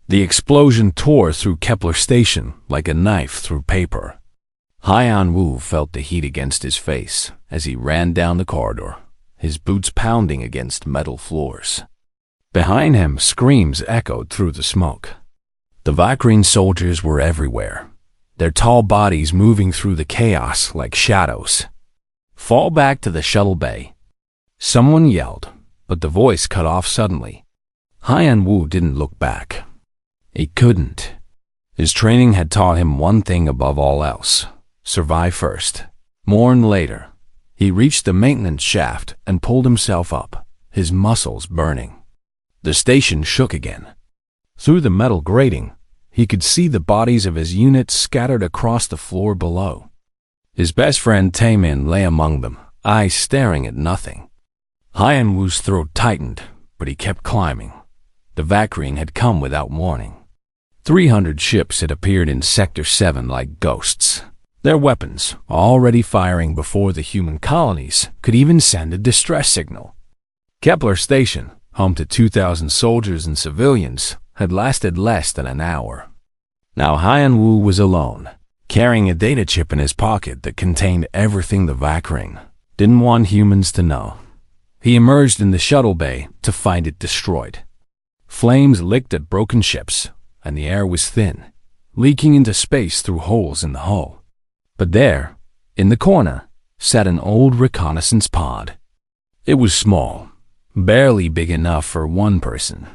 The explosion tore through Kepler Station like a knife through paper. Haiyan Wu felt the heat against his face as he ran down the corridor, his boots pounding against metal floors. Behind him, screams echoed through the smoke. The Vakrine soldiers were everywhere, their tall bodies moving through the chaos like shadows. "Fall back to the shuttle bay," someone yelled, but the voice cut off suddenly. Haiyan Wu didn't look back. He couldn't. His training had taught him one thing above all else: survive first, mourn later. He reached the maintenance shaft and pulled himself up, his muscles burning. The station shook again. Through the metal grating, he could see the bodies of his units scattered across the floor below. His best friend Taemin lay among them, eyes staring at nothing. Haiyan Wu's throat tightened, but he kept climbing. The Vakrine had come without warning. 300 ships had appeared in Sector 7 like ghosts, their weapons already firing before the human colonies could even send a distress signal. Kepler Station, home to 2,000 soldiers and civilians, had lasted less than an hour. Now Haiyan Wu was alone, carrying a data chip in his pocket that contained everything the Vakrine didn't want humans to know. He emerged in the shuttle bay to find it destroyed. Flames licked at broken ships, and the air was thin, leaking into space through holes in the hull. But there, in the corner, sat an old reconnaissance pod. It was small, barely big enough for one person,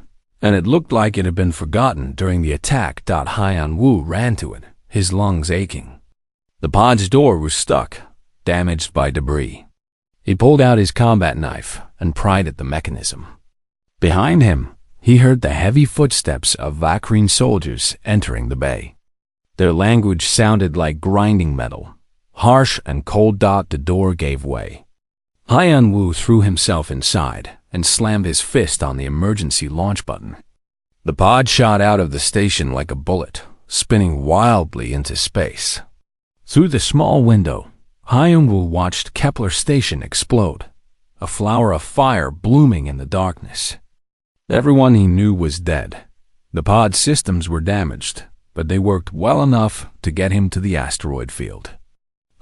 and it looked like it had been forgotten during the attack. Haiyan Wu ran to it, his lungs aching. The pod's door was stuck, damaged by debris. He pulled out his combat knife and pried at the mechanism. Behind him, he heard the heavy footsteps of Vakrine soldiers entering the bay. Their language sounded like grinding metal, harsh and cold. The door gave way. Haiyan Wu threw himself inside and slammed his fist on the emergency launch button. The pod shot out of the station like a bullet, spinning wildly into space. Through the small window, Haiyan Wu watched Kepler Station explode, a flower of fire blooming in the darkness. Everyone he knew was dead. The pod's systems were damaged, but they worked well enough to get him to the asteroid field.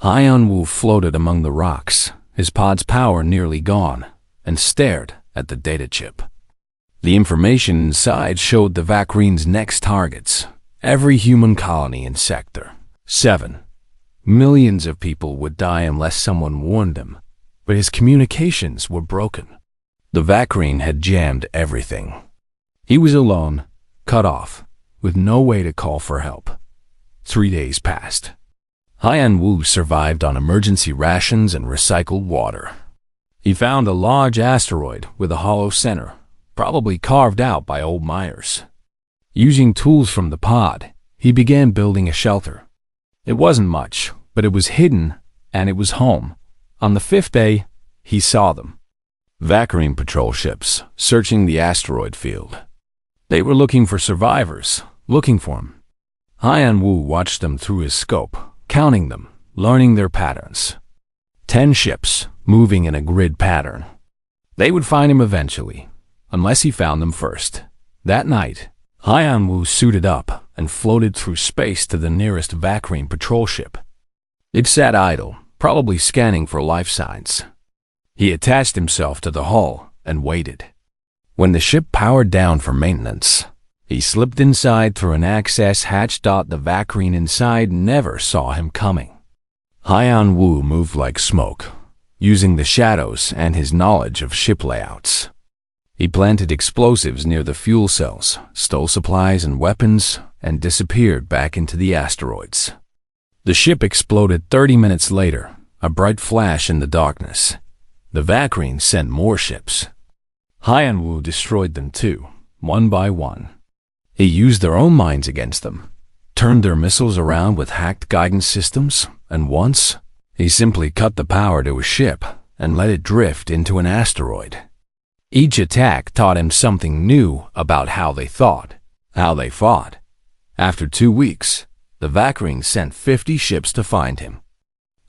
Haiyan Wu floated among the rocks, his pod's power nearly gone, and stared at the data chip. The information inside showed the Vakrine's next targets, every human colony in Sector 7. Millions of people would die unless someone warned them, but his communications were broken. The Vakrine had jammed everything. He was alone, cut off, with no way to call for help. 3 days passed. Haiyan Wu survived on emergency rations and recycled water. He found a large asteroid with a hollow center, probably carved out by old miners. Using tools from the pod, he began building a shelter. It wasn't much, but it was hidden, and it was home. On the 5th day, he saw them. Vakrine patrol ships searching the asteroid field. They were looking for survivors, looking for him. Haiyan Wu watched them through his scope, counting them, learning their patterns. 10 ships, moving in a grid pattern. They would find him eventually, unless he found them first. That night, Haiyan Wu suited up and floated through space to the nearest Vakrine patrol ship. It sat idle, probably scanning for life signs. He attached himself to the hull and waited. When the ship powered down for maintenance, he slipped inside through an access hatch. The Vakrine inside never saw him coming. Haiyan Wu moved like smoke, using the shadows and his knowledge of ship layouts. He planted explosives near the fuel cells, stole supplies and weapons, and disappeared back into the asteroids. The ship exploded 30 minutes later, a bright flash in the darkness. The Vakrine sent more ships. Haiyan Wu destroyed them too, one by one. He used their own minds against them, turned their missiles around with hacked guidance systems, and once, he simply cut the power to a ship and let it drift into an asteroid. Each attack taught him something new about how they thought, how they fought. After 2 weeks, the Vakrine sent 50 ships to find him.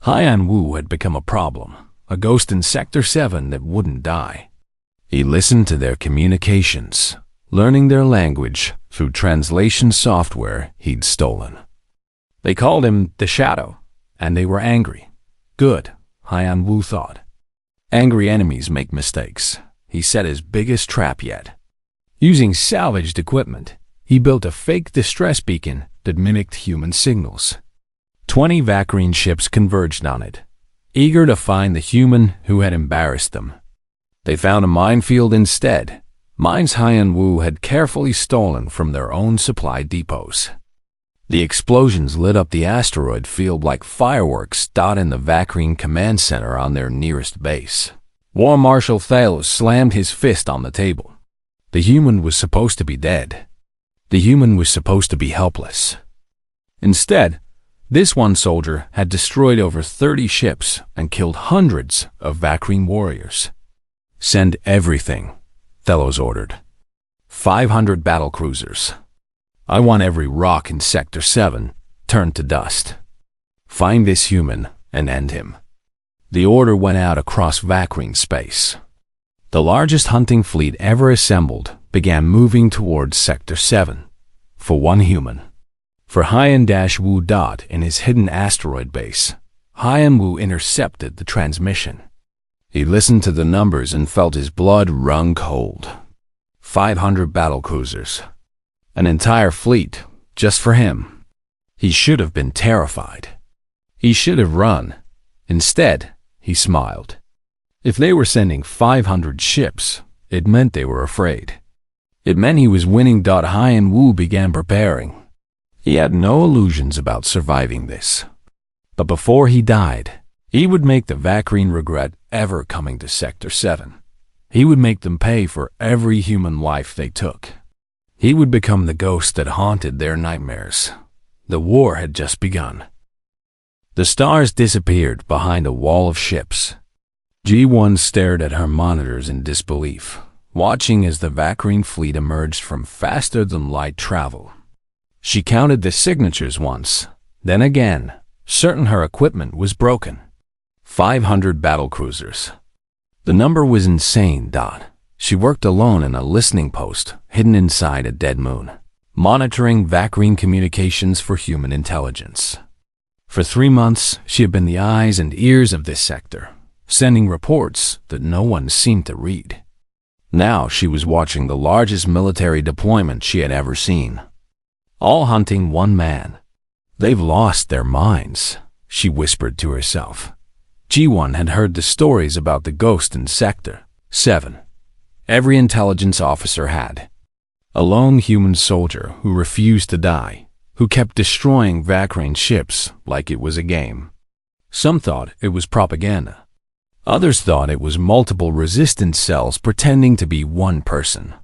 Haiyan Wu had become a problem, a ghost in Sector 7 that wouldn't die. He listened to their communications, learning their language through translation software he'd stolen. They called him the Shadow, and they were angry. Good, Haiyan Wu thought. Angry enemies make mistakes. He set his biggest trap yet. Using salvaged equipment, he built a fake distress beacon that mimicked human signals. 20 Vacrine ships converged on it, eager to find the human who had embarrassed them. They found a minefield instead, mines Haiyan Wu had carefully stolen from their own supply depots. The explosions lit up the asteroid field like fireworks dotting the Vacrine command center on their nearest base. War Marshal Thalos slammed his fist on the table. The human was supposed to be dead. The human was supposed to be helpless. Instead, this one soldier had destroyed over 30 ships and killed hundreds of Vacrine warriors. Send everything, Thalos ordered. 500 battlecruisers. I want every rock in Sector 7 turned to dust. Find this human and end him. The order went out across Vacrine space. The largest hunting fleet ever assembled began moving towards Sector 7 for one human. For Haiyan Wu Dot in his hidden asteroid base, Haiyan Wu intercepted the transmission. He listened to the numbers and felt his blood run cold. 500 battlecruisers. An entire fleet, just for him. He should have been terrified. He should have run. Instead, he smiled. If they were sending 500 ships, it meant they were afraid. It meant he was winning. Haiyan Wu began preparing. He had no illusions about surviving this. But before he died, he would make the Vacrine regret ever coming to Sector 7. He would make them pay for every human life they took. He would become the ghost that haunted their nightmares. The war had just begun. The stars disappeared behind a wall of ships. G1 stared at her monitors in disbelief, watching as the Vacrine fleet emerged from faster-than-light travel. She counted the signatures once, then again, certain her equipment was broken. 500 battlecruisers. The number was insane. She worked alone in a listening post hidden inside a dead moon, monitoring Vacrine communications for human intelligence. For 3 months, she had been the eyes and ears of this sector, sending reports that no one seemed to read. Now she was watching the largest military deployment she had ever seen. All hunting one man. They've lost their minds, she whispered to herself. G1 had heard the stories about the ghost in Sector 7. Every intelligence officer had. A lone human soldier who refused to die, who kept destroying Vacrine ships like it was a game. Some thought it was propaganda. Others thought it was multiple resistance cells pretending to be one person.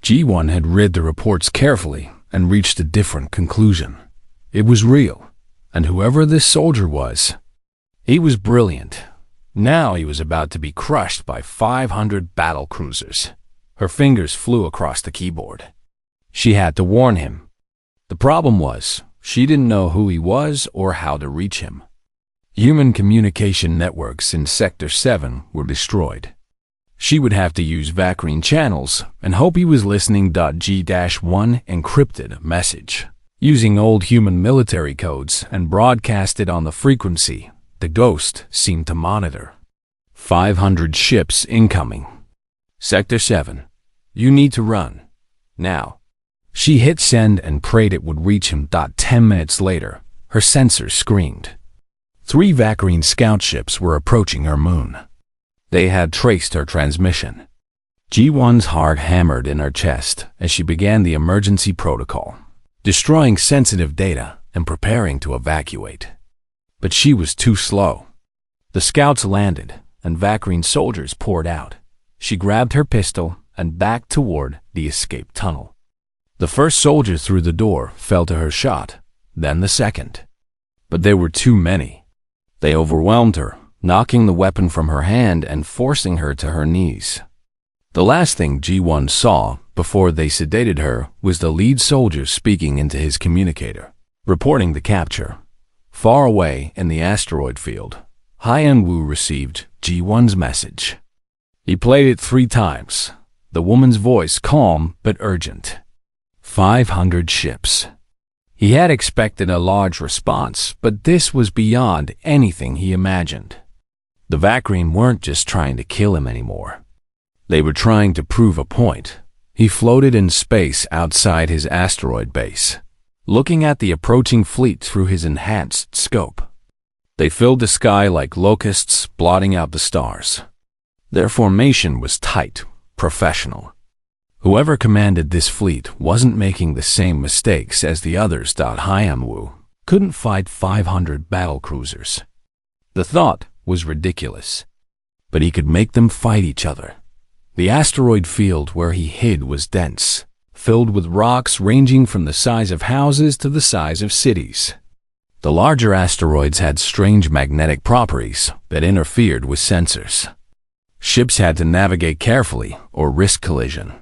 G1 had read the reports carefully and reached a different conclusion. It was real, and whoever this soldier was, he was brilliant. Now he was about to be crushed by 500 battlecruisers. Her fingers flew across the keyboard. She had to warn him. The problem was, she didn't know who he was or how to reach him. Human communication networks in Sector 7 were destroyed. She would have to use Vacrine channels and hope he was listening. G-1 encrypted a message, using old human military codes, and broadcast it on the frequency the ghost seemed to monitor. 500 ships incoming. Sector 7. You need to run. Now. She hit send and prayed it would reach him. 10 minutes later, her sensors screamed. 3 Vacrine scout ships were approaching her moon. They had traced her transmission. G1's heart hammered in her chest as she began the emergency protocol, destroying sensitive data and preparing to evacuate. But she was too slow. The scouts landed, and Vacrine soldiers poured out. She grabbed her pistol and backed toward the escape tunnel. The first soldier through the door fell to her shot, then the second. But there were too many. They overwhelmed her, knocking the weapon from her hand and forcing her to her knees. The last thing G1 saw before they sedated her was the lead soldier speaking into his communicator, reporting the capture. Far away in the asteroid field, Haiyan Wu received G1's message. He played it 3 times. the woman's voice calm but urgent. 500 ships. He had expected a large response, but this was beyond anything he imagined. The Vacrine weren't just trying to kill him anymore. They were trying to prove a point. He floated in space outside his asteroid base, looking at the approaching fleet through his enhanced scope. They filled the sky like locusts, blotting out the stars. Their formation was tight, professional. Whoever commanded this fleet wasn't making the same mistakes as the others. Hyamwoo couldn't fight 500 battlecruisers. The thought was ridiculous, but he could make them fight each other. The asteroid field where he hid was dense, filled with rocks ranging from the size of houses to the size of cities. The larger asteroids had strange magnetic properties that interfered with sensors. Ships had to navigate carefully or risk collision.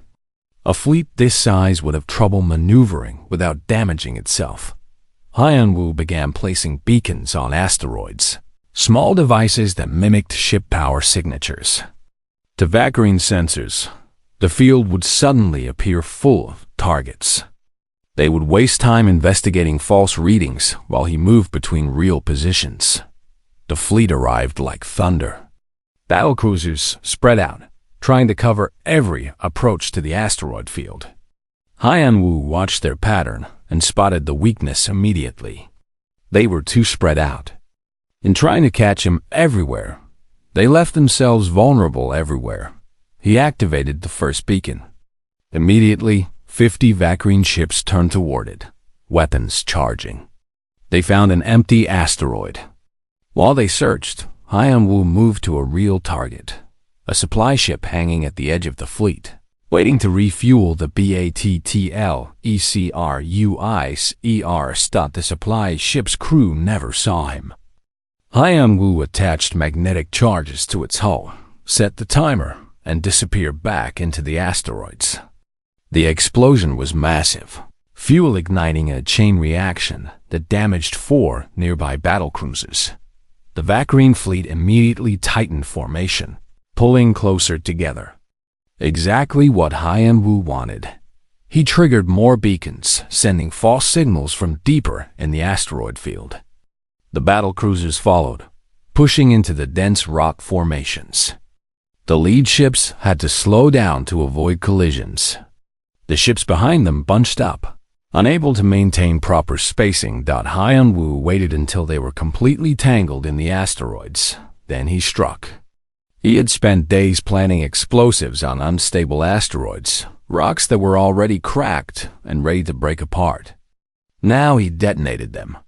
A fleet this size would have trouble maneuvering without damaging itself. Hyunwoo began placing beacons on asteroids, small devices that mimicked ship power signatures. To Vacrine sensors, the field would suddenly appear full of targets. They would waste time investigating false readings while he moved between real positions. The fleet arrived like thunder. Battlecruisers spread out, trying to cover every approach to the asteroid field. Hyunwoo watched their pattern and spotted the weakness immediately. They were too spread out. In trying to catch him everywhere, they left themselves vulnerable everywhere. He activated the first beacon. Immediately, 50 Vacrine ships turned toward it, weapons charging. They found an empty asteroid. While they searched, Hyunwoo moved to a real target, a supply ship hanging at the edge of the fleet, waiting to refuel the Battlecruisers. The supply ship's crew never saw him. Hyunwoo attached magnetic charges to its hull, set the timer, and disappeared back into the asteroids. The explosion was massive, fuel igniting a chain reaction that damaged 4 nearby battlecruisers. The Vacrine fleet immediately tightened formation, pulling closer together. Exactly what Hyunwoo wanted. He triggered more beacons, sending false signals from deeper in the asteroid field. The battlecruisers followed, pushing into the dense rock formations. The lead ships had to slow down to avoid collisions. The ships behind them bunched up, unable to maintain proper spacing. Hyunwoo waited until they were completely tangled in the asteroids. Then he struck. He had spent days planning explosives on unstable asteroids, rocks that were already cracked and ready to break apart. Now he detonated them.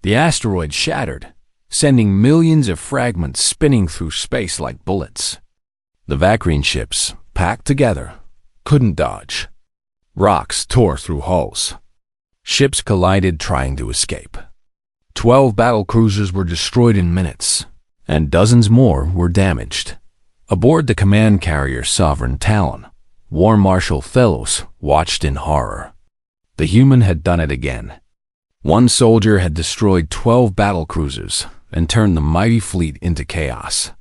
The asteroid shattered, sending millions of fragments spinning through space like bullets. The Vacrine ships, packed together, couldn't dodge. Rocks tore through hulls. Ships collided trying to escape. 12 battlecruisers were destroyed in minutes, and dozens more were damaged. Aboard the command carrier Sovereign Talon, War Marshal Thelos watched in horror. The human had done it again. One soldier had destroyed 12 battlecruisers and turned the mighty fleet into chaos.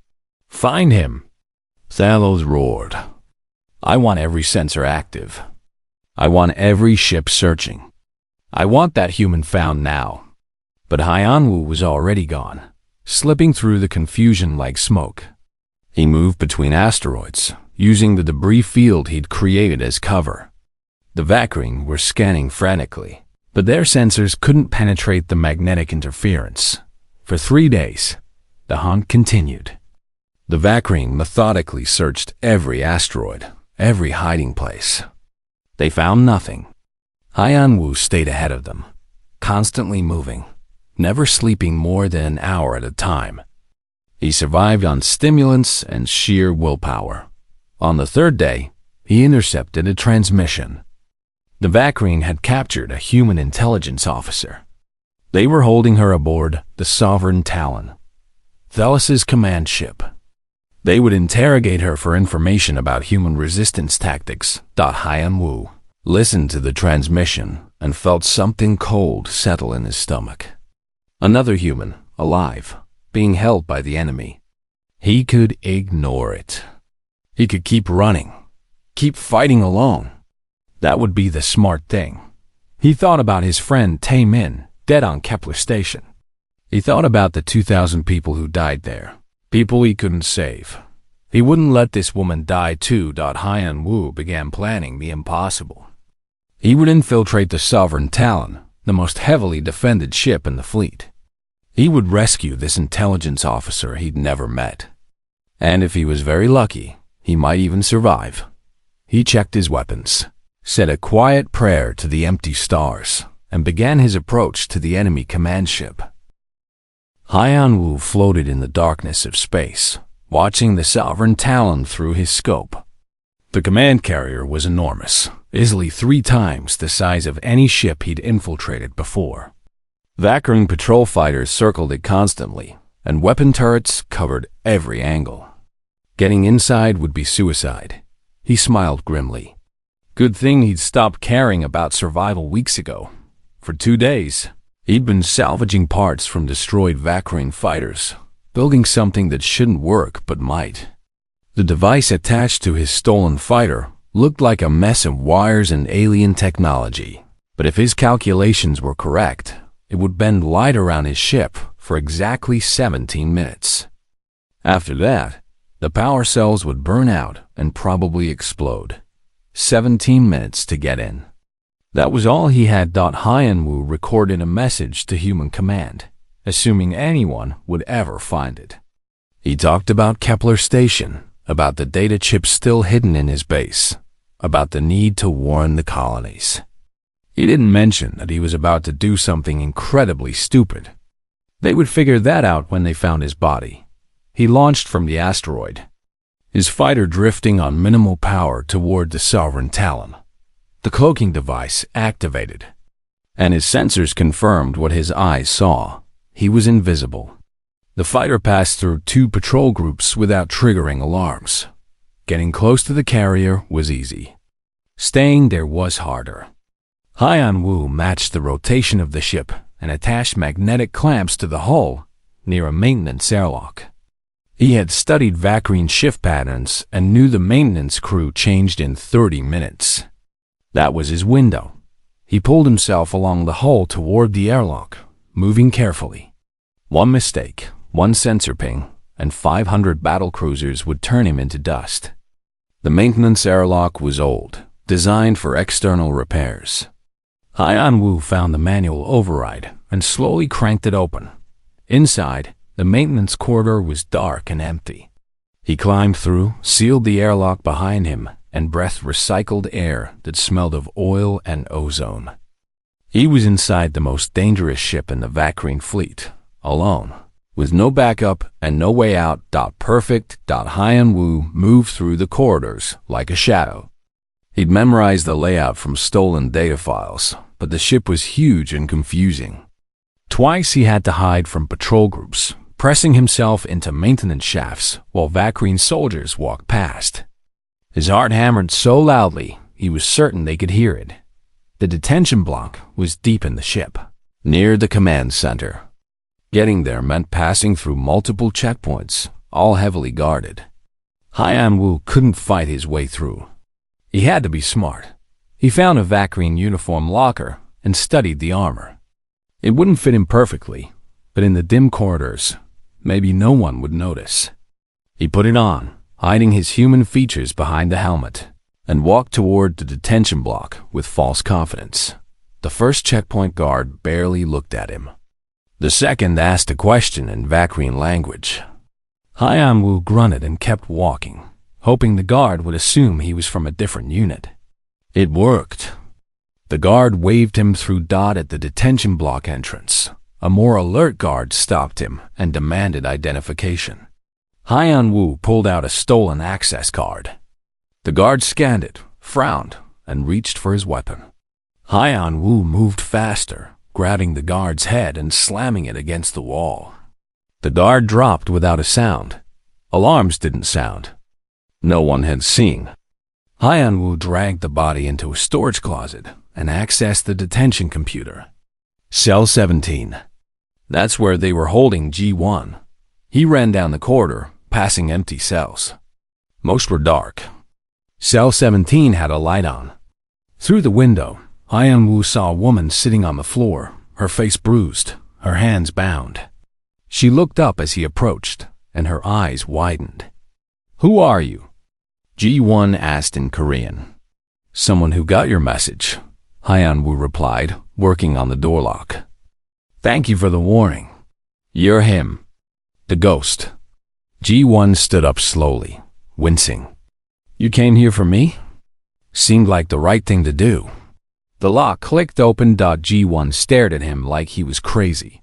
"Find him!" Thelos roared. "I want every sensor active. I want every ship searching. I want that human found now." But Hyunwoo was already gone, slipping through the confusion like smoke. He moved between asteroids, using the debris field he'd created as cover. The Vacrine were scanning frantically, but their sensors couldn't penetrate the magnetic interference. For 3 days, the hunt continued. The Vacrine methodically searched every asteroid, every hiding place. They found nothing. Hyunwoo stayed ahead of them, constantly moving, never sleeping more than an hour at a time. He survived on stimulants and sheer willpower. On the 3rd day, he intercepted a transmission. The Vacrine had captured a human intelligence officer. They were holding her aboard the Sovereign Talon, Thelos' command ship. They would interrogate her for information about human resistance tactics. Hyunwoo listened to the transmission and felt something cold settle in his stomach. Another human, alive, being held by the enemy. He could ignore it. He could keep running. keep fighting alone. That would be the smart thing. He thought about his friend Tae Min, dead on Kepler Station. He thought about the 2,000 people who died there, people he couldn't save. He wouldn't let this woman die too. Hyan Wu began planning the impossible. He would infiltrate the Sovereign Talon, the most heavily defended ship in the fleet. He would rescue this intelligence officer he'd never met. And if he was very lucky, he might even survive. He checked his weapons, said a quiet prayer to the empty stars, and began his approach to the enemy command ship. Hyan Wu floated in the darkness of space, watching the Sovereign Talon through his scope. The command carrier was enormous, easily 3 times the size of any ship he'd infiltrated before. Valkyrie patrol fighters circled it constantly, and weapon turrets covered every angle. Getting inside would be suicide. He smiled grimly. Good thing he'd stopped caring about survival weeks ago. For 2 days, he'd been salvaging parts from destroyed Valkyrie fighters, building something that shouldn't work but might. The device attached to his stolen fighter looked like a mess of wires and alien technology, but if his calculations were correct, it would bend light around his ship for exactly 17 minutes. After that, the power cells would burn out and probably explode. 17 minutes to get in. That was all he had. Hyan Wu recorded a message to Human Command, assuming anyone would ever find it. He talked about Kepler Station, about the data chips still hidden in his base, about the need to warn the colonies. He didn't mention that he was about to do something incredibly stupid. They would figure that out when they found his body. He launched from the asteroid, his fighter drifting on minimal power toward the Sovereign Talon. The cloaking device activated, and his sensors confirmed what his eyes saw. He was invisible. The fighter passed through 2 patrol groups without triggering alarms. Getting close to the carrier was easy. Staying there was harder. Hyan Wu matched the rotation of the ship and attached magnetic clamps to the hull near a maintenance airlock. He had studied Valkyrie shift patterns and knew the maintenance crew changed in 30 minutes. That was his window. He pulled himself along the hull toward the airlock, moving carefully. One mistake, one sensor ping, and 500 battlecruisers would turn him into dust. The maintenance airlock was old, designed for external repairs. Hyan Wu found the manual override and slowly cranked it open. Inside, the maintenance corridor was dark and empty. He climbed through, sealed the airlock behind him, and breathed recycled air that smelled of oil and ozone. He was inside the most dangerous ship in the Valkyrie fleet, alone, with no backup and no way out. Perfect. Hyan Wu moved through the corridors like a shadow. He'd memorized the layout from stolen data files, but the ship was huge and confusing. Twice he had to hide from patrol groups, pressing himself into maintenance shafts while Valkyrie soldiers walked past. His heart hammered so loudly, he was certain they could hear it. The detention block was deep in the ship, near the command center. Getting there meant passing through multiple checkpoints, all heavily guarded. Hyan Wu couldn't fight his way through. He had to be smart. He found a Valkyrie uniform locker and studied the armor. It wouldn't fit him perfectly, but in the dim corridors, maybe no one would notice. He put it on, hiding his human features behind the helmet, and walked toward the detention block with false confidence. The first checkpoint guard barely looked at him. The second asked a question in Valkyrie language. Hyan Wu grunted and kept walking, hoping the guard would assume he was from a different unit. It worked. The guard waved him through at the detention block entrance. A more alert guard stopped him and demanded identification. Hyan Wu pulled out a stolen access card. The guard scanned it, frowned, and reached for his weapon. Hyan Wu moved faster, grabbing the guard's head and slamming it against the wall. The guard dropped without a sound. Alarms didn't sound. No one had seen. Hyan Wu dragged the body into a storage closet and accessed the detention computer. Cell 17. That's where they were holding G1. He ran down the corridor, passing empty cells. Most were dark. Cell 17 had a light on. Through the window, Haiyan-Wu saw a woman sitting on the floor, her face bruised, her hands bound. She looked up as he approached, and her eyes widened. "Who are you?" Ji-won asked in Korean. "Someone who got your message," Haiyan-Wu replied, working on the door lock. "Thank you for the warning. You're him. The ghost." Ji-won stood up slowly, wincing. "You came here for me?" Seemed like the right thing to do. The lock clicked open. Ji-won stared at him like he was crazy.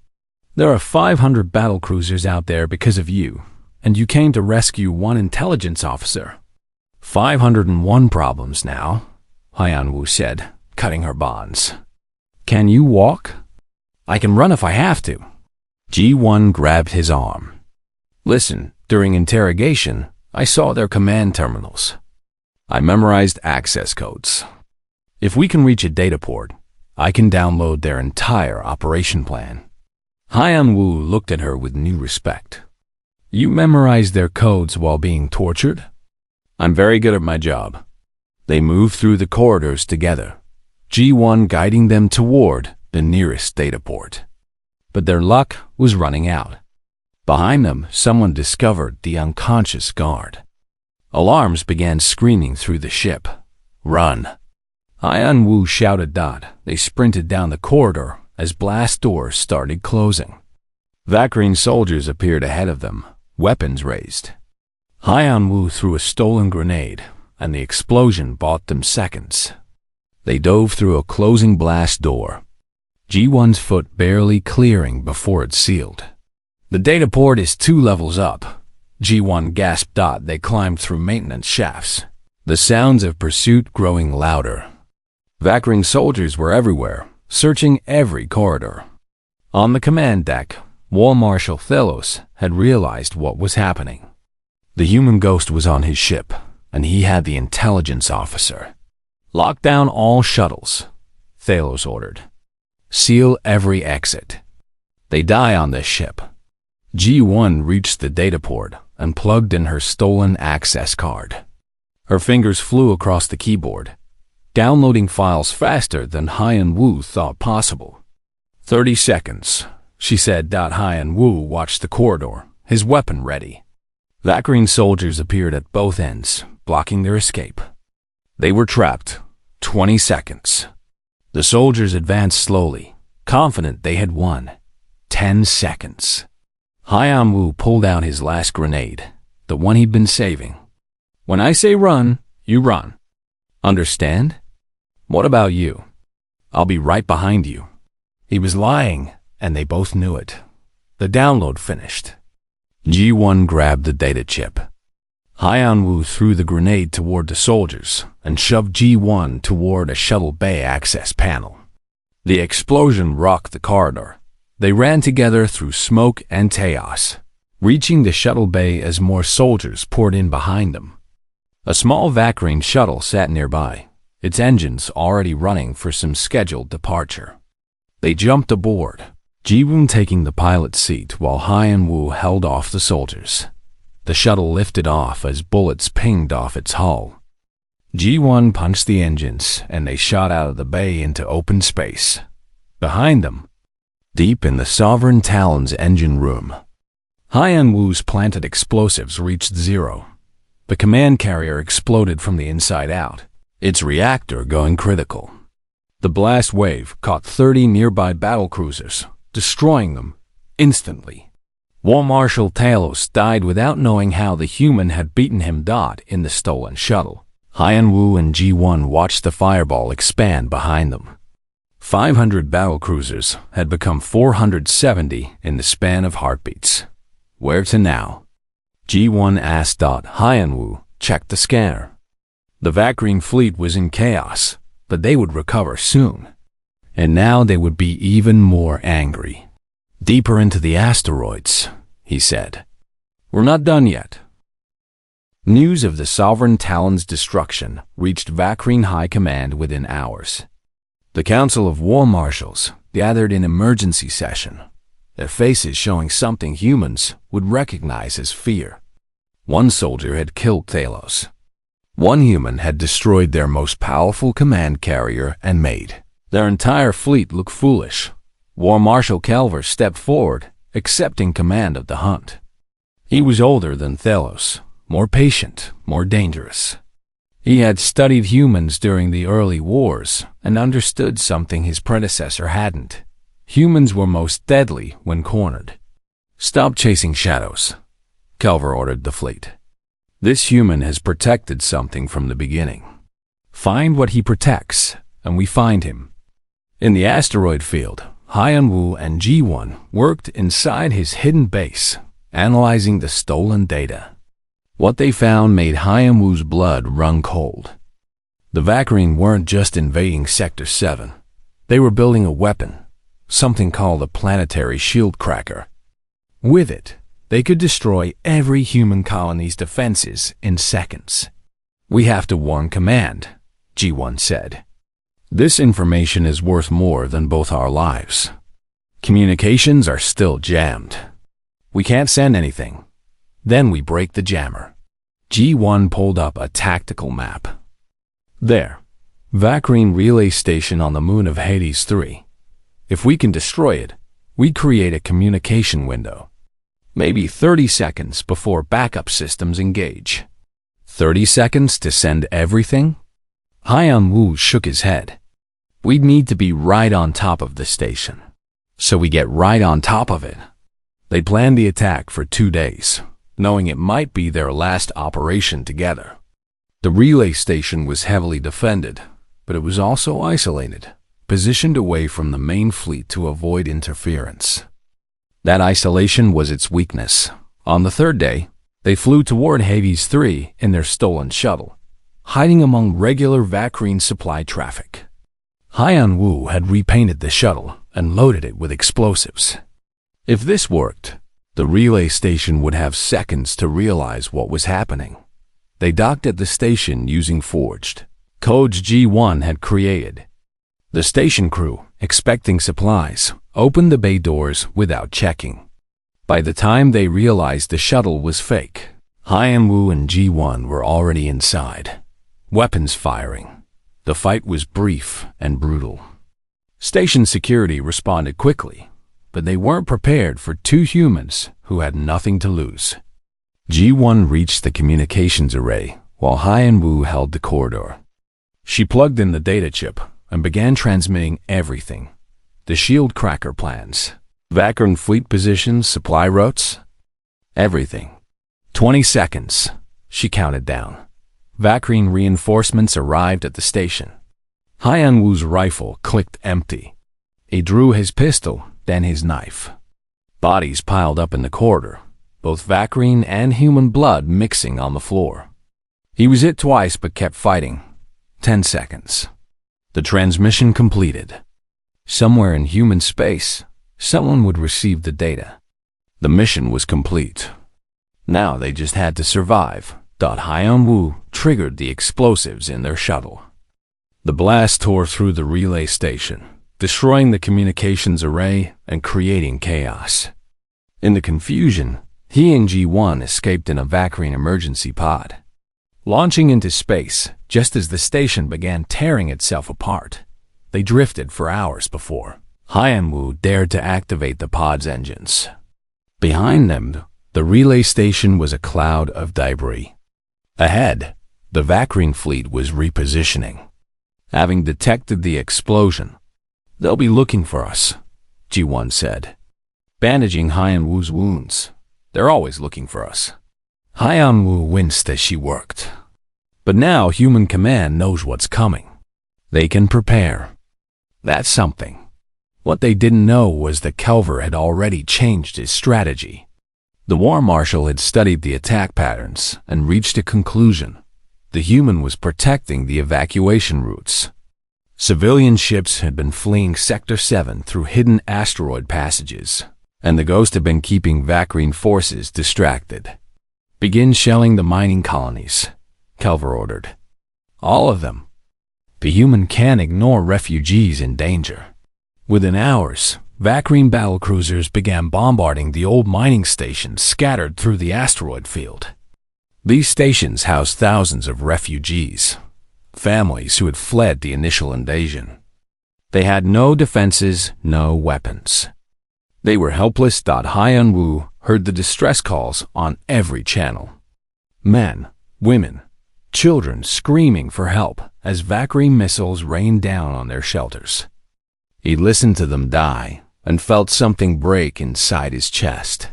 "There are 500 battlecruisers out there because of you, and you came to rescue one intelligence officer." 501 problems now, Haiyan-Wu said, cutting her bonds. "Can you walk?" "I can run if I have to." Ji-won grabbed his arm. "Listen, during interrogation, I saw their command terminals. I memorized access codes. If we can reach a data port, I can download their entire operation plan." Haiyan-Wu looked at her with new respect. "You memorized their codes while being tortured?" "I'm very good at my job." They moved through the corridors together, Ji-won guiding them toward the nearest data port. But their luck was running out. Behind them, someone discovered the unconscious guard. Alarms began screaming through the ship. "Run!" Haiyan-Wu shouted. They sprinted down the corridor as blast doors started closing. Valkyrian soldiers appeared ahead of them, weapons raised. Haiyan-Wu threw a stolen grenade, and the explosion bought them seconds. They dove through a closing blast door, Ji-won's foot barely clearing before it sealed. "The data port is 2 levels up," Ji-won gasped. They climbed through maintenance shafts, the sounds of pursuit growing louder. Valkyrian soldiers were everywhere, searching every corridor. On the command deck, War Marshal Thelos had realized what was happening. The human ghost was on his ship, and he had the intelligence officer. "Lock down all shuttles," Thelos ordered. "Seal every exit. They die on this ship." Ji-won reached the data port and plugged in her stolen access card. Her fingers flew across the keyboard, downloading files faster than Haiyan-Wu thought possible. 30 seconds, she said. Haiyan-Wu watched the corridor, his weapon ready. Valkyrian soldiers appeared at both ends, blocking their escape. They were trapped. 20 seconds. The soldiers advanced slowly, confident they had won. 10 seconds. Haiyan-Wu pulled out his last grenade, the one he'd been saving. "When I say run, you run. Understand? What about you? I'll be right behind you." He was lying, and they both knew it. The download finished. Ji-won grabbed the data chip. Haiyan-Wu threw the grenade toward the soldiers and shoved Ji-won toward a shuttle bay access panel. The explosion rocked the corridor. They ran together through smoke and chaos, reaching the shuttle bay as more soldiers poured in behind them. A small Valkyrian shuttle sat nearby, its engines already running for some scheduled departure. They jumped aboard, Ji-won taking the pilot's seat while Haiyan-Wu held off the soldiers. The shuttle lifted off as bullets pinged off its hull. Ji-won punched the engines, and they shot out of the bay into open space. Behind them, deep in the Sovereign Talon's engine room, Haiyan-Wu's planted explosives reached 0. The command carrier exploded from the inside out, its reactor going critical. The blast wave caught 30 nearby battlecruisers, destroying them instantly. War Marshal Talos died without knowing how the human had beaten him. In the stolen shuttle, Haiyan-Wu and Ji-won watched the fireball expand behind them. 500 battlecruisers had become 470 in the span of heartbeats. Where to now? Ji-won asked. Haiyan-Wu checked the scanner. The Valkyrian fleet was in chaos, but they would recover soon. And now they would be even more angry. "Deeper into the asteroids," he said. "We're not done yet." News of the Sovereign Talon's destruction reached Valkyrian High Command within hours. The Council of War Marshals gathered in emergency session, their faces showing something humans would recognize as fear. One soldier had killed Talos. One human had destroyed their most powerful command carrier and made their entire fleet look foolish. War Marshal Kelver stepped forward, accepting command of the hunt. He was older than Thelos, more patient, more dangerous. He had studied humans during the early wars and understood something his predecessor hadn't. Humans were most deadly when cornered. "Stop chasing shadows," Kelver ordered the fleet. "This human has protected something from the beginning. Find what he protects, and we find him." In the asteroid field, Haiyan-Wu and G1 worked inside his hidden base, analyzing the stolen data. What they found made Haiyan-Wu's blood run cold. The Vacrine weren't just invading Sector 7. They were building a weapon, something called a planetary shield cracker. With it, they could destroy every human colony's defenses in seconds. "We have to warn Command," G1 said. "This information is worth more than both our lives. Communications are still jammed. We can't send anything." Then we break the jammer. G1 pulled up a tactical map. "There, Vacrine relay station on the moon of Hades 3. If we can destroy it, we create a communication window. Maybe 30 seconds before backup systems engage." 30 seconds to send everything? Haiyan-Wu shook his head. "We'd need to be right on top of the station." "So we get right on top of it." They planned the attack for 2 days, knowing it might be their last operation together. The relay station was heavily defended, but it was also isolated, positioned away from the main fleet to avoid interference. That isolation was its weakness. On the 3rd day, they flew toward Hades 3 in their stolen shuttle, hiding among regular Vacrine supply traffic. Haiyan-Wu had repainted the shuttle and loaded it with explosives. If this worked, the relay station would have seconds to realize what was happening. They docked at the station using forged codes G1 had created. The station crew, expecting supplies, opened the bay doors without checking. By the time they realized the shuttle was fake, Haiyan-Wu and G1 were already inside, weapons firing. The fight was brief and brutal. Station security responded quickly, but they weren't prepared for 2 humans who had nothing to lose. G1 reached the communications array while Haiyan-Wu held the corridor. She plugged in the data chip and began transmitting everything. The shield cracker plans, Vacrine fleet positions, supply routes, everything. 20 seconds, she counted down. Vacrine reinforcements arrived at the station. Haiyan-Wu's rifle clicked empty. He drew his pistol, then his knife. Bodies piled up in the corridor, both Vacrine and human blood mixing on the floor. He was hit twice but kept fighting. 10 seconds. The transmission completed. Somewhere in human space, someone would receive the data. The mission was complete. Now they just had to survive. Haiyan-Wu triggered the explosives in their shuttle. The blast tore through the relay station, destroying the communications array and creating chaos. In the confusion, he and G1 escaped in a Vacrine emergency pod, launching into space just as the station began tearing itself apart. They drifted for hours before Haiyan-Wu dared to activate the pod's engines. Behind them, the relay station was a cloud of debris. Ahead, the Vacrine fleet was repositioning. Having detected the explosion, "They'll be looking for us," G1 said, bandaging Haiyan-Wu's wounds. "They're always looking for us." Haiyan-Wu winced as she worked. But now human command knows what's coming. They can prepare. That's something. What they didn't know was that Kelver had already changed his strategy. The War Marshal had studied the attack patterns and reached a conclusion. The human was protecting the evacuation routes. Civilian ships had been fleeing Sector 7 through hidden asteroid passages, and the Ghost had been keeping Vacrine forces distracted. "Begin shelling the mining colonies," Kelver ordered. "All of them. The human can't ignore refugees in danger." Within hours, Vacrine battlecruisers began bombarding the old mining stations scattered through the asteroid field. These stations housed thousands of refugees, families who had fled the initial invasion. They had no defenses, no weapons. They were helpless. Haiyan-Wu heard the distress calls on every channel. Men, women, children screaming for help as Valkyrie missiles rained down on their shelters. He listened to them die and felt something break inside his chest.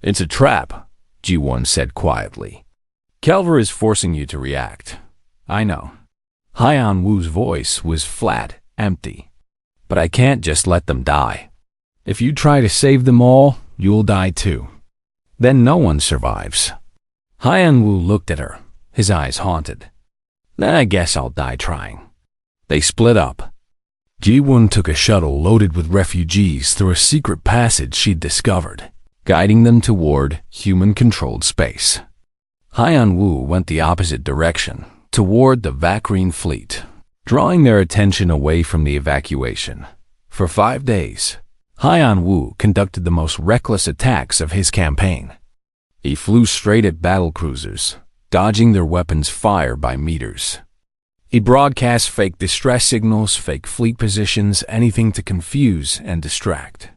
"It's a trap," Ji-won said quietly. "Kelver is forcing you to react. I know." Haiyan-Wu's voice was flat, empty. "But I can't just let them die. If you try to save them all, you'll die too. Then no one survives." Haiyan-Wu looked at her, his eyes haunted. "Then I guess I'll die trying." They split up. Ji-won took a shuttle loaded with refugees through a secret passage she'd discovered, guiding them toward human-controlled space. Haiyan-Wu went the opposite direction, toward the Valkyrie fleet, drawing their attention away from the evacuation. For 5 days, Haiyan-Wu conducted the most reckless attacks of his campaign. He flew straight at battlecruisers, dodging their weapons' fire by meters. He broadcast fake distress signals, fake fleet positions, anything to confuse and distract.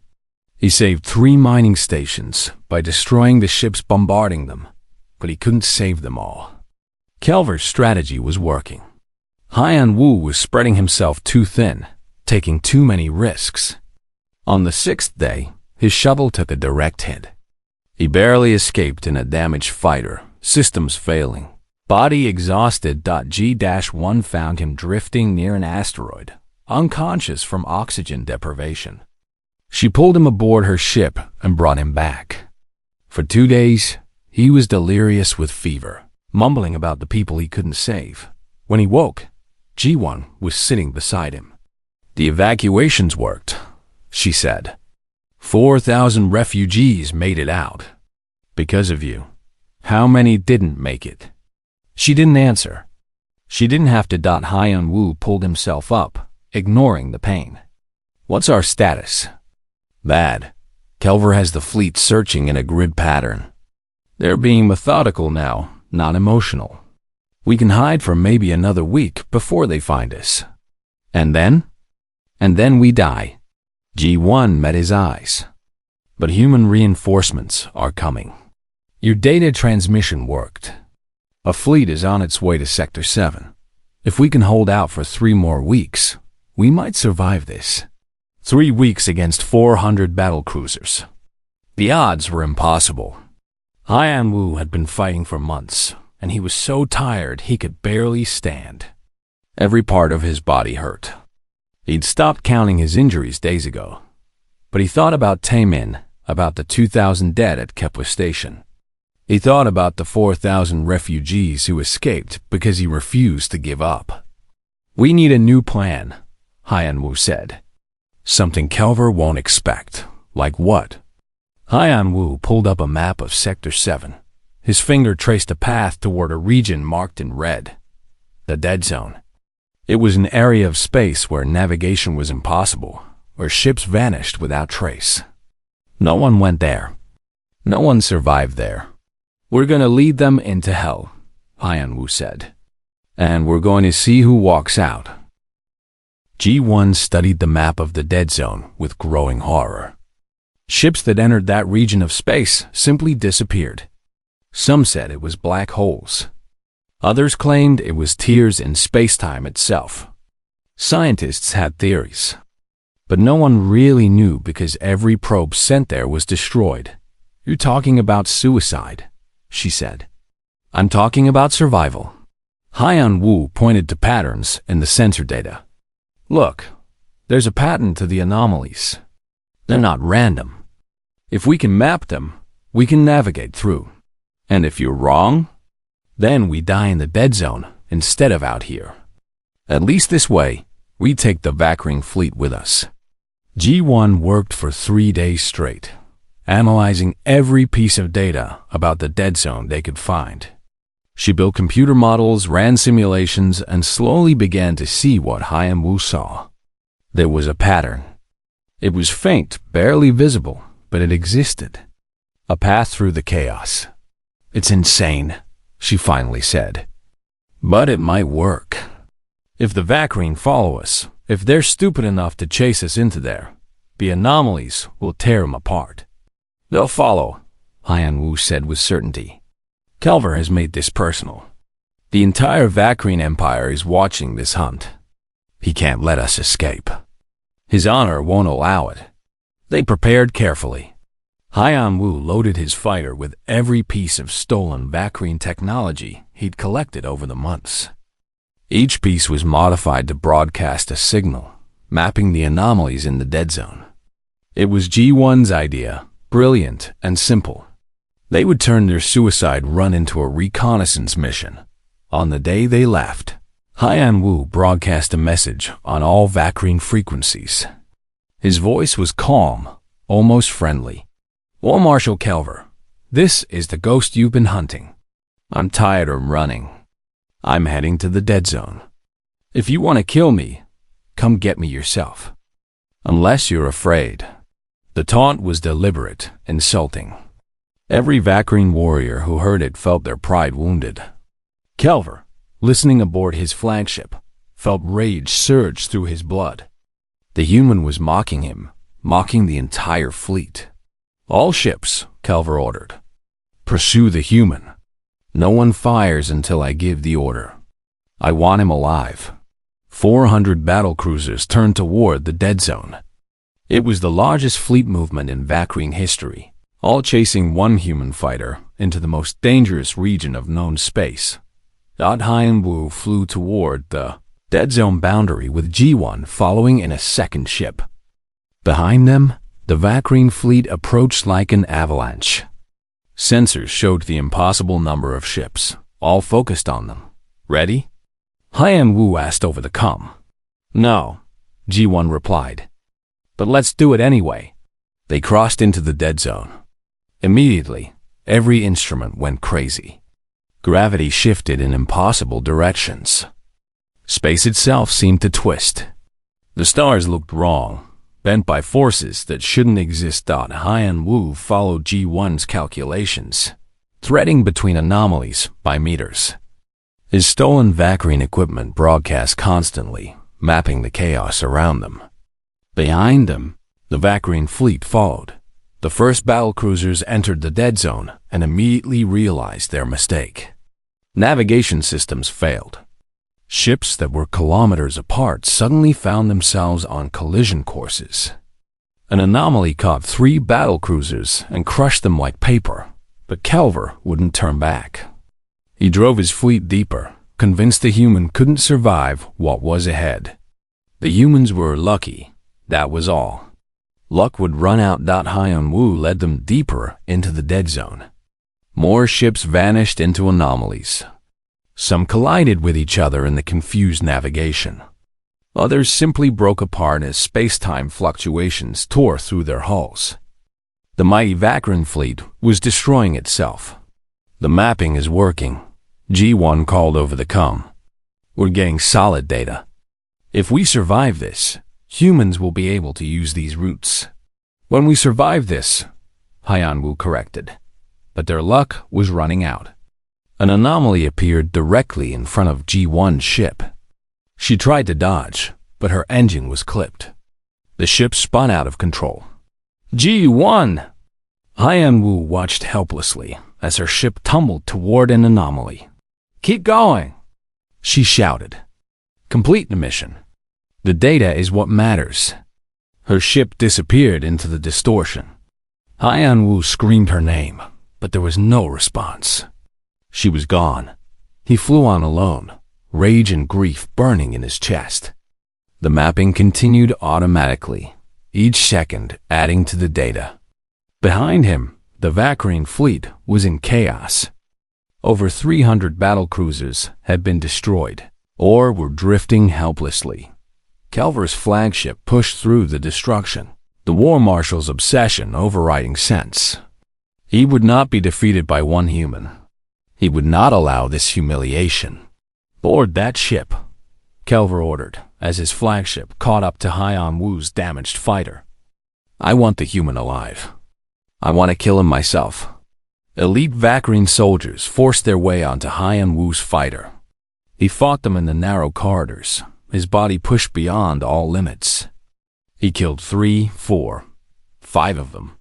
He saved 3 mining stations by destroying the ships bombarding them, but he couldn't save them all. Kelver's strategy was working. Haiyan-Wu was spreading himself too thin, taking too many risks. On the 6th day, his shuttle took a direct hit. He barely escaped in a damaged fighter, systems failing. Body exhausted. G-1 found him drifting near an asteroid, unconscious from oxygen deprivation. She pulled him aboard her ship and brought him back. For 2 days, he was delirious with fever, mumbling about the people he couldn't save. When he woke, G-1 was sitting beside him. "The evacuations worked," she said. 4,000 refugees made it out. "Because of you. How many didn't make it?" She didn't answer. She didn't have to. Haiyan-Wu pulled himself up, ignoring the pain. "What's our status?" "Bad. Kelver has the fleet searching in a grid pattern. They're being methodical now, not emotional. We can hide for maybe another week before they find us. And then? And then we die." G-1 met his eyes. "But human reinforcements are coming. Your data transmission worked. A fleet is on its way to Sector 7. If we can hold out for 3 more weeks, we might survive this." 3 weeks against 400 battlecruisers. The odds were impossible. Haiyan-Wu had been fighting for months, and he was so tired he could barely stand. Every part of his body hurt. He'd stopped counting his injuries days ago, but he thought about Taemin, about the 2,000 dead at Kepler Station. He thought about the 4,000 refugees who escaped because he refused to give up. "We need a new plan," Haiyan-Wu said. "Something Kelver won't expect." "Like what?" Haiyan-Wu pulled up a map of Sector 7. His finger traced a path toward a region marked in red. The dead zone. It was an area of space where navigation was impossible, where ships vanished without trace. No one went there. No one survived there. "We're going to lead them into hell," Haiyan-Wu said. "And we're going to see who walks out." G-1 studied the map of the dead zone with growing horror. Ships that entered that region of space simply disappeared. Some said it was black holes. Others claimed it was tears in space-time itself. Scientists had theories, but no one really knew because every probe sent there was destroyed. "You're talking about suicide," she said. "I'm talking about survival." Haiyan-Wu pointed to patterns in the sensor data. "Look, there's a pattern to the anomalies. They're not random. If we can map them, we can navigate through. And if you're wrong, then we die in the dead zone instead of out here. At least this way, we take the Valkyrie fleet with us." G-1 worked for 3 days straight, analyzing every piece of data about the dead zone they could find. She built computer models, ran simulations, and slowly began to see what Haiyan-Wu saw. There was a pattern. It was faint, barely visible, but it existed. A path through the chaos. "It's insane," she finally said. But it might work. If the Vacrine follow us, if they're stupid enough to chase us into there, the anomalies will tear them apart. They'll follow, Hyan-Wu said with certainty. Kelver has made this personal. The entire Vacrine Empire is watching this hunt. He can't let us escape. His honor won't allow it. They prepared carefully. Hyan-Wu loaded his fighter with every piece of stolen Vacrine technology he'd collected over the months. Each piece was modified to broadcast a signal, mapping the anomalies in the dead zone. It was G1's idea, brilliant and simple. They would turn their suicide run into a reconnaissance mission. On the day they left, Hyan-Wu broadcast a message on all Vacrine frequencies. His voice was calm, almost friendly. War Marshal Kelver, this is the ghost you've been hunting. I'm tired of running. I'm heading to the dead zone. If you want to kill me, come get me yourself. Unless you're afraid. The taunt was deliberate, insulting. Every Vacrine warrior who heard it felt their pride wounded. Kelver, listening aboard his flagship, felt rage surge through his blood. The human was mocking him, mocking the entire fleet. All ships, Kelver ordered. Pursue the human. No one fires until I give the order. I want him alive. 400 battlecruisers turned toward the dead zone. It was the largest fleet movement in Vacrine history, all chasing one human fighter into the most dangerous region of known space. Hyan-Wu flew toward the dead zone boundary with G1 following in a second ship. Behind them, the Vacrine fleet approached like an avalanche. Sensors showed the impossible number of ships, all focused on them. Ready? Hyan-Wu asked over the comm. No, G1 replied. But let's do it anyway. They crossed into the dead zone. Immediately, every instrument went crazy. Gravity shifted in impossible directions. Space itself seemed to twist. The stars looked wrong, bent by forces that shouldn't exist. Hyan-Wu followed G1's calculations, threading between anomalies by meters. His stolen Vacrine equipment broadcast constantly, mapping the chaos around them. Behind them, the Vacrine fleet followed. The first battlecruisers entered the dead zone and immediately realized their mistake. Navigation systems failed. Ships that were kilometers apart suddenly found themselves on collision courses. An anomaly caught 3 battlecruisers and crushed them like paper, but Kelver wouldn't turn back. He drove his fleet deeper, convinced the human couldn't survive what was ahead. The humans were lucky, that was all. Luck would run out. Hyan-Wu led them deeper into the dead zone. More ships vanished into anomalies. Some collided with each other in the confused navigation. Others simply broke apart as space-time fluctuations tore through their hulls. The mighty Vacrine fleet was destroying itself. The mapping is working, G1 called over the comm. We're getting solid data. If we survive this, humans will be able to use these routes. When we survive this, Hyan-Wu corrected. But their luck was running out. An anomaly appeared directly in front of G1's ship. She tried to dodge, but her engine was clipped. The ship spun out of control. G1! Hyan-Wu watched helplessly as her ship tumbled toward an anomaly. Keep going, she shouted. Complete the mission. The data is what matters. Her ship disappeared into the distortion. Hyan-Wu screamed her name, but there was no response. She was gone. He flew on alone, rage and grief burning in his chest. The mapping continued automatically, each second adding to the data. Behind him, the Vacrine fleet was in chaos. Over 300 battlecruisers had been destroyed, or were drifting helplessly. Kelver's flagship pushed through the destruction, the War Marshal's obsession overriding sense. He would not be defeated by one human. He would not allow this humiliation. Board that ship, Kelver ordered, as his flagship caught up to Hyan-Wu's damaged fighter. I want the human alive. I want to kill him myself. Elite Vacrine soldiers forced their way onto Haiyan Wu's fighter. He fought them in the narrow corridors, his body pushed beyond all limits. He killed 3, 4, 5 of them.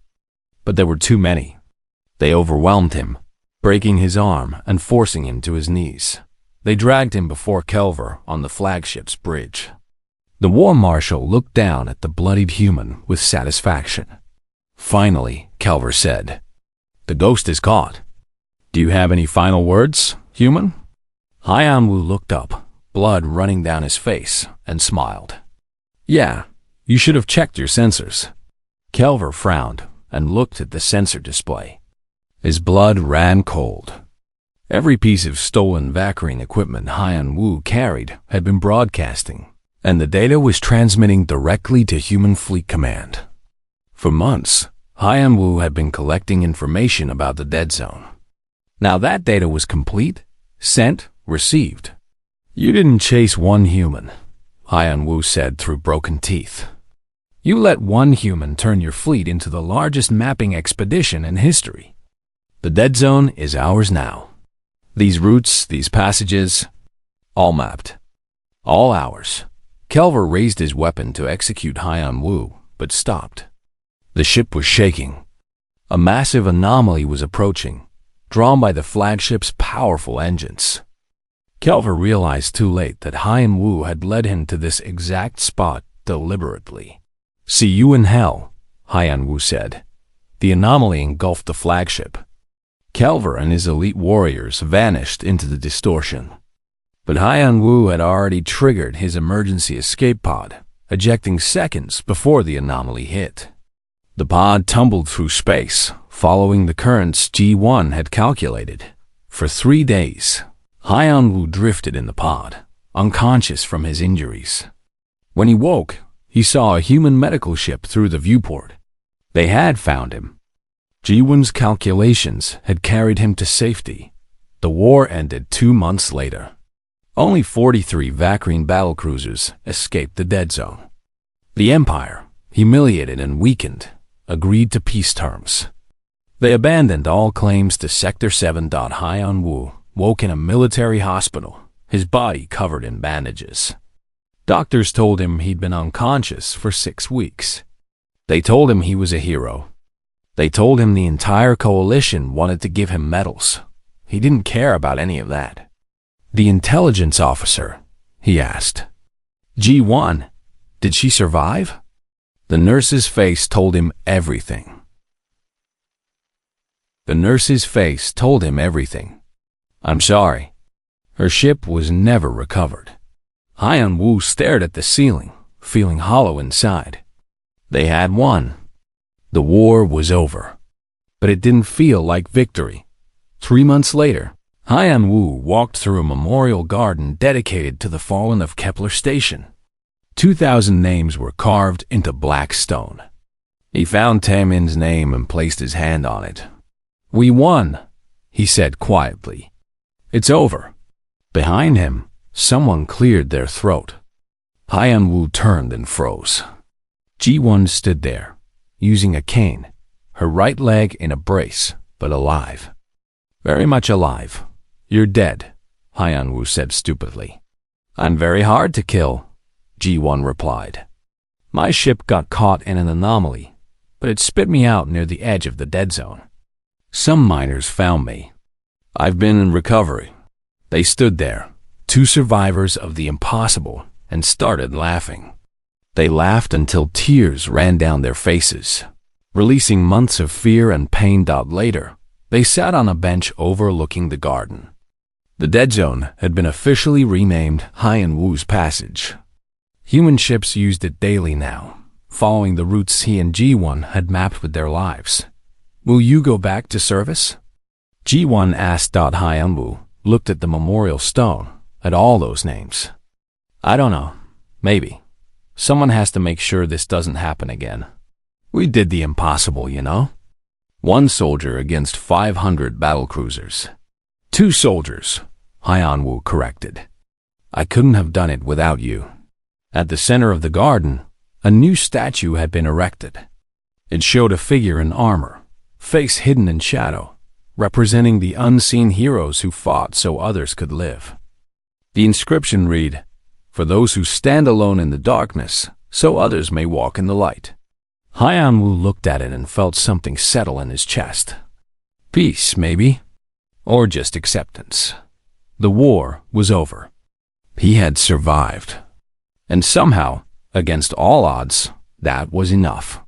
But there were too many. They overwhelmed him, breaking his arm and forcing him to his knees. They dragged him before Kelver on the flagship's bridge. The war marshal looked down at the bloodied human with satisfaction. Finally, Kelver said, "The ghost is caught. Do you have any final words, human?" Haiyan Wu looked up, blood running down his face, and smiled. "Yeah, you should have checked your sensors." Kelver frowned and looked at the sensor display. His blood ran cold. Every piece of stolen Vacrine equipment Haiyan Wu carried had been broadcasting, and the data was transmitting directly to Human Fleet Command. For months, Haiyan Wu had been collecting information about the dead zone. Now that data was complete, sent, received. "You didn't chase one human," Haiyan Wu said through broken teeth. "You let one human turn your fleet into the largest mapping expedition in history. The dead zone is ours now. These routes, these passages, all mapped. All ours." Kelver raised his weapon to execute Haiyan Wu, but stopped. The ship was shaking. A massive anomaly was approaching, drawn by the flagship's powerful engines. Kelver realized too late that Haiyan Wu had led him to this exact spot deliberately. "See you in hell," Haiyan Wu said. The anomaly engulfed the flagship. Kelver and his elite warriors vanished into the distortion. But Haiyan Wu had already triggered his emergency escape pod, ejecting seconds before the anomaly hit. The pod tumbled through space, following the currents G1 had calculated. For 3 days, Haiyan Wu drifted in the pod, unconscious from his injuries. When he woke, he saw a human medical ship through the viewport. They had found him. G1's calculations had carried him to safety. The war ended 2 months later. Only 43 Vacrine battlecruisers escaped the dead zone. The Empire, humiliated and weakened, agreed to peace terms. They abandoned all claims to Sector 7. Haiyan Wu woke in a military hospital, his body covered in bandages. Doctors told him he'd been unconscious for 6 weeks. They told him he was a hero. They told him the entire coalition wanted to give him medals. He didn't care about any of that. "The intelligence officer," he asked. "G1, did she survive?" The nurse's face told him everything. The nurse's face told him everything. "I'm sorry." Her ship was never recovered. Haiyan Wu stared at the ceiling, feeling hollow inside. They had won. The war was over. But it didn't feel like victory. 3 months later, Haiyan Wu walked through a memorial garden dedicated to the fallen of Kepler Station. 2,000 names were carved into black stone. He found Taemin's name and placed his hand on it. "We won," he said quietly. "It's over." Behind him, someone cleared their throat. Haiyan Wu turned and froze. G1 stood there, using a cane, her right leg in a brace, but alive. "Very much alive. You're dead," Haiyan Wu said stupidly. "I'm very hard to kill," G1 replied. "My ship got caught in an anomaly, but it spit me out near the edge of the dead zone. Some miners found me. I've been in recovery." They stood there, 2 survivors of the impossible, and started laughing. They laughed until tears ran down their faces. Releasing months of fear and pain. Later, they sat on a bench overlooking the garden. The dead zone had been officially renamed Haiyan Wu's Passage. Human ships used it daily now, following the routes he and G1 had mapped with their lives. "Will you go back to service?" G1 asked. Haiyan Wu looked at the memorial stone, at all those names. "I don't know. Maybe. Someone has to make sure this doesn't happen again. We did the impossible, you know. 1 soldier against 500 battlecruisers. 2 soldiers, Haiyan Wu corrected. I couldn't have done it without you." At the center of the garden, a new statue had been erected. It showed a figure in armor, face hidden in shadow, representing the unseen heroes who fought so others could live. The inscription read, "For those who stand alone in the darkness, so others may walk in the light." Haiyan-Wu looked at it and felt something settle in his chest. Peace, maybe? Or just acceptance. The war was over. He had survived. And somehow, against all odds, that was enough.